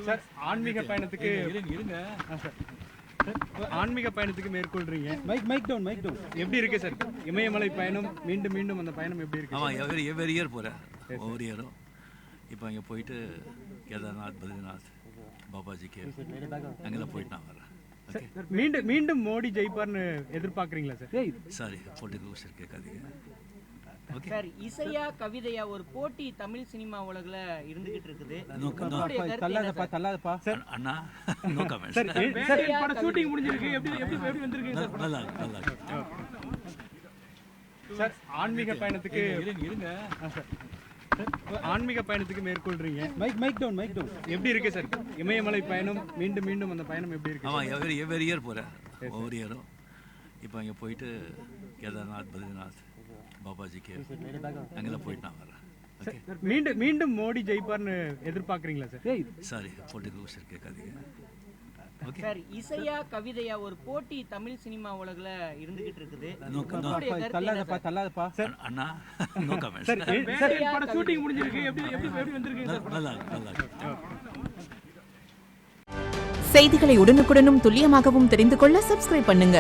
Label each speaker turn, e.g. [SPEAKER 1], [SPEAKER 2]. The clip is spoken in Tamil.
[SPEAKER 1] சார் ஆன்மீக பயணத்துக்கு இருங்க சார் ஆன்மீக பயணத்துக்கு மேற்கொள்றீங்க. மைக் டவுன் எப்படி இருக்கு சார் இமயமலை பயணம்? மீண்டும் மீண்டும் அந்த பயணம் எப்படி இருக்கு?
[SPEAKER 2] ஆமாம், எவ்ரி இயர் போகிறேன், ஒவ்வொரு இயரும். இப்போ அங்கே போயிட்டு கேதார்நாத், பத்ரிநாத், பாபாஜிக்கு அங்கெல்லாம் போயிட்டு நான் வரேன்.
[SPEAKER 1] மீண்டும் மோடி ஜெயிப்பார்னு எதிர்பார்க்குறீங்களா சார்?
[SPEAKER 2] சாரி, பொலிட்டிக்கல் கொஸ்டின் கேட்காதீங்க.
[SPEAKER 3] சார், இசையா கவிதையா ஒரு போட்டி தமிழ் சினிமா உலகில் இருந்துகிட்டு இருக்குது.
[SPEAKER 2] அண்ணா, நோ கமெண்ட்ஸ்.
[SPEAKER 1] ஷூட்டிங் முடிஞ்சிருக்கு, எப்படி வந்திருக்கு
[SPEAKER 2] நல்லா
[SPEAKER 1] சார் ஆன்மீக பயணத்துக்கு இருங்க சார் ஆன்மீக பயணத்துக்கு மேற்கொள்றீங்க. மைக் டவுன் எப்படி இருக்கு சார் இமயமலை பயணம்? மீண்டும் மீண்டும் அந்த பயணம் எப்படி இருக்கு?
[SPEAKER 2] ஆமாம், எவ்ரி இயர் போகிறேன், ஒவ்வொரு இயரும். இப்போ அங்கே போயிட்டு கேதார்நாத், பத்ரிநாத், பாபாஜிக்கு அங்கெல்லாம் போயிட்டு நான் வரேன்.
[SPEAKER 1] மீண்டும் மோடி ஜெயிப்பார்னு எதிர்பார்க்குறீங்களா சார்?
[SPEAKER 2] சாரி, பொலிட்டிக்கல் கொஸ்டின் கேட்காதீங்க.
[SPEAKER 3] சார், இசையா கவிதையா ஒரு போட்டி தமிழ் சினிமா உலகில் இருந்துகிட்டு இருக்குது.
[SPEAKER 2] அண்ணா, நோ கமெண்ட்ஸ்.
[SPEAKER 1] ஷூட்டிங் முடிஞ்சிருக்கு, எப்படி வந்திருக்கு?
[SPEAKER 2] நல்லா
[SPEAKER 4] செய்திகளை உடனுக்குடனும் துல்லியமாகவும் தெரிந்து கொள்ள சப்ஸ்கிரைப் பண்ணுங்க.